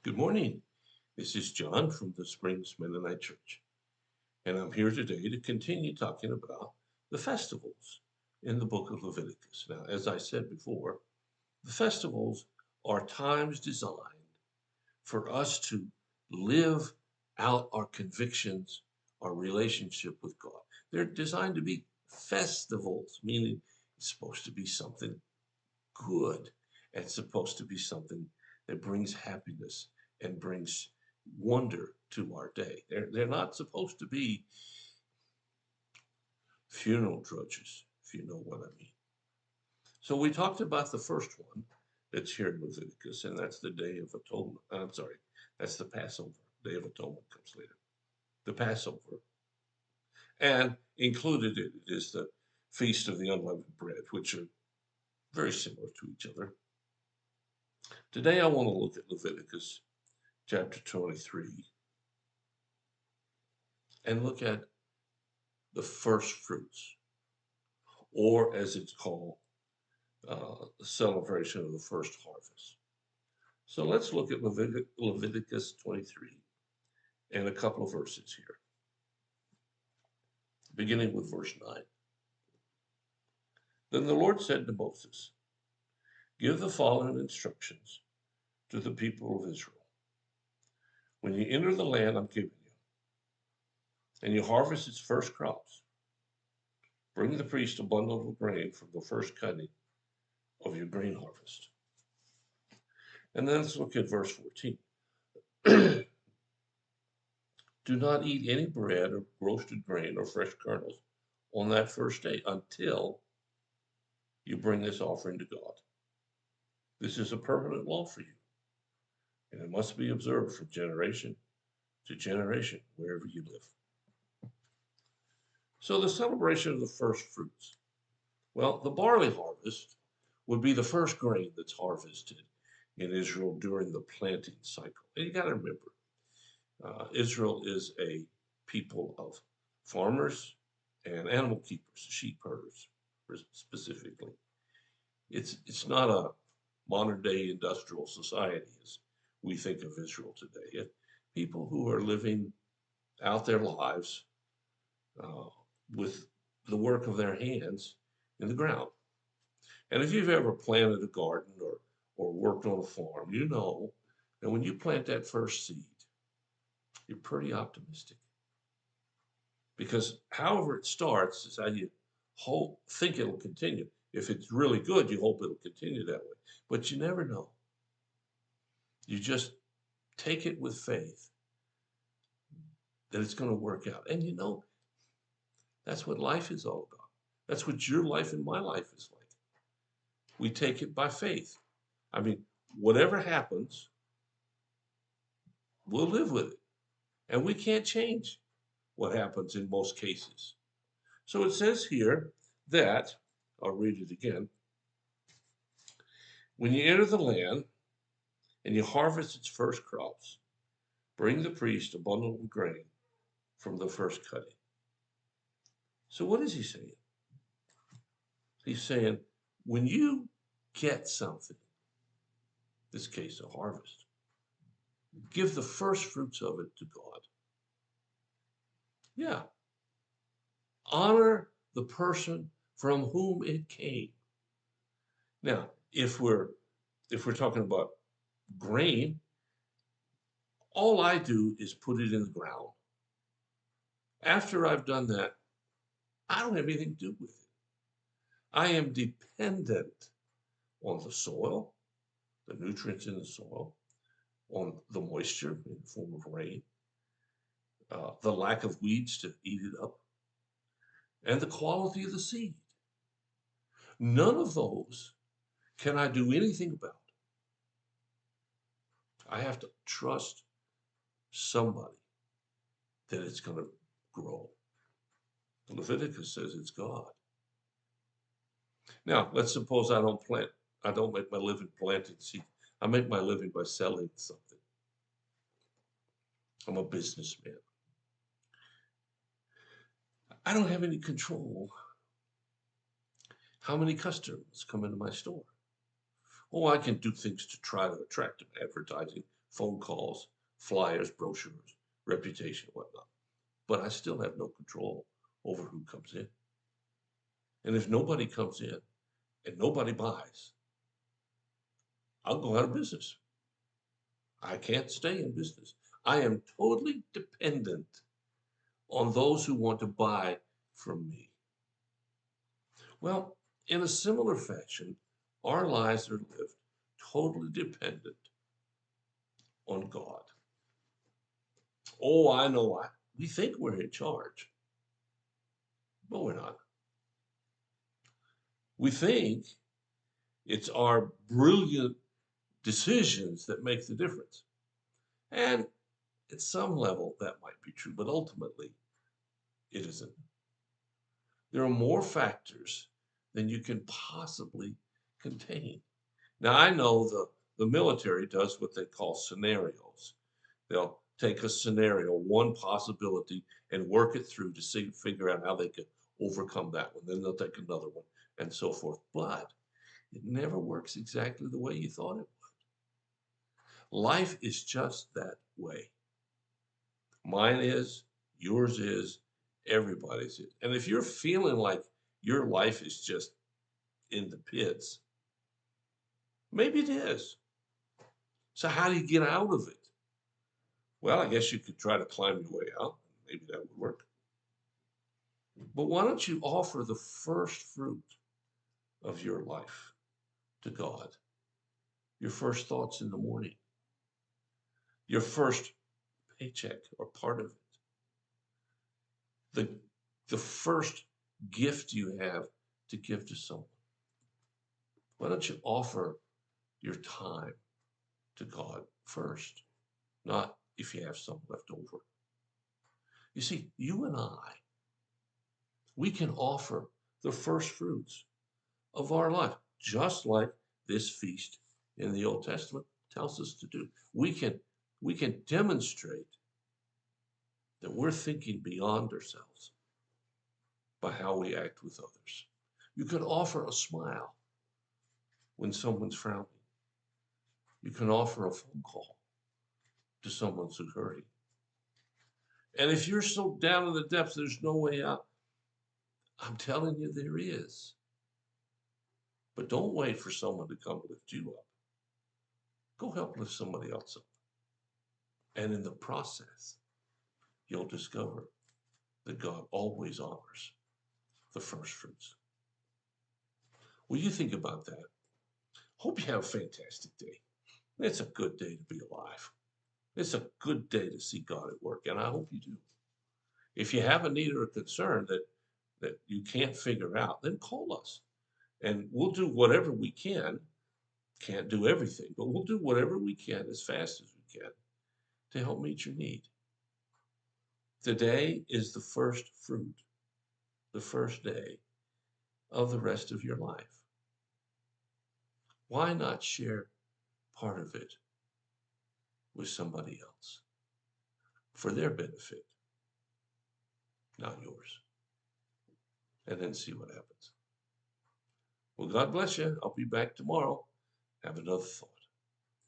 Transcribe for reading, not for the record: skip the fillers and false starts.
Good morning. This is John from the Springs Mennonite Church, and I'm here today to continue talking about the festivals in the book of Leviticus. Now, as I said before, the festivals are times designed for us to live out our convictions, our relationship with God. They're designed to be festivals, meaning it's supposed to be something good. It's supposed to be something that brings happiness and brings wonder to our day. They're not supposed to be funeral drudges, if you know what I mean. So we talked about the first one that's here in Leviticus, and that's the Day of Atonement. I'm sorry, that's the Passover. Day of Atonement comes later. The Passover. And included in it is the Feast of the Unleavened Bread, which are very similar to each other. Today I want to look at Leviticus chapter 23 and look at the first fruits, or as it's called, the celebration of the first harvest. So let's look at Leviticus 23 and a couple of verses here, beginning with verse 9. Then the Lord said to Moses, "Give the following instructions to the people of Israel. When you enter the land I'm giving you, and you harvest its first crops, bring the priest a bundle of grain from the first cutting of your grain harvest." And then let's look at verse 14. Do not eat any bread or roasted grain or fresh kernels on that first day until you bring this offering to God. This is a permanent law for you, and it must be observed from generation to generation wherever you live. So the celebration of the first fruits. Well, the barley harvest would be the first grain that's harvested in Israel during the planting cycle. And you got to remember, Israel is a people of farmers and animal keepers, sheep herders specifically. It's not a modern day industrial society as we think of Israel today. People who are living out their lives with the work of their hands in the ground. And if you've ever planted a garden or worked on a farm, you know that when you plant that first seed, you're pretty optimistic. Because however it starts is how you think it'll continue. If it's really good, you hope it'll continue that way. But you never know. You just take it with faith that it's going to work out. And you know, that's what life is all about. That's what your life and my life is like. We take it by faith. I mean, whatever happens, we'll live with it. And we can't change what happens in most cases. So it says here that, I'll read it again. When you enter the land and you harvest its first crops, bring the priest a bundle of grain from the first cutting. So what is he saying? He's saying, when you get something, in this case a harvest, give the first fruits of it to God. Yeah. Honor the person from whom it came. Now, if we're talking about grain, all I do is put it in the ground. After I've done that, I don't have anything to do with it. I am dependent on the soil, the nutrients in the soil, on the moisture in the form of rain, the lack of weeds to eat it up, and the quality of the seed. None of those can I do anything about. I have to trust somebody that it's going to grow. Leviticus says it's God. Now, let's suppose I don't make my living planting seed. I make my living by selling something. I'm a businessman. I don't have any control how many customers come into my store. Oh, I can do things to try to attract them, advertising, phone calls, flyers, brochures, reputation, whatnot. But I still have no control over who comes in. And if nobody comes in and nobody buys, I'll go out of business. I can't stay in business. I am totally dependent on those who want to buy from me. Well, in a similar fashion, our lives are lived totally dependent on God. Oh, I know. We think we're in charge, but we're not. We think it's our brilliant decisions that make the difference. And at some level, that might be true, but ultimately, it isn't. There are more factors than you can possibly contain. Now, I know the military does what they call scenarios. They'll take a scenario, one possibility, and work it through to figure out how they can overcome that one. Then they'll take another one and so forth. But it never works exactly the way you thought it would. Life is just that way. Mine is, yours is, everybody's is. And if you're feeling like your life is just in the pits, maybe it is. So how do you get out of it? Well, I guess you could try to climb your way out. Maybe that would work. But why don't you offer the first fruit of your life to God? Your first thoughts in the morning, your first paycheck or part of it, the first gift you have to give to someone. Why don't you offer your time to God first, not if you have some left over? You see, you and I, we can offer the first fruits of our life, just like this feast in the Old Testament tells us to do. We can demonstrate that we're thinking beyond ourselves by how we act with others. You can offer a smile when someone's frowning. You can offer a phone call to someone who's hurting. And if you're so down in the depths, there's no way out, I'm telling you, there is. But don't wait for someone to come lift you up. Go help lift somebody else up. And in the process, you'll discover that God always honors the first fruits. Will you think about that? Hope you have a fantastic day. It's a good day to be alive. It's a good day to see God at work, and I hope you do. If you have a need or a concern that you can't figure out, then call us. And we'll do whatever we can. Can't do everything, but we'll do whatever we can as fast as we can to help meet your need. Today is the first fruit, the first day of the rest of your life. Why not share part of it with somebody else for their benefit, not yours? And then see what happens. Well, God bless you. I'll be back tomorrow. Have another thought.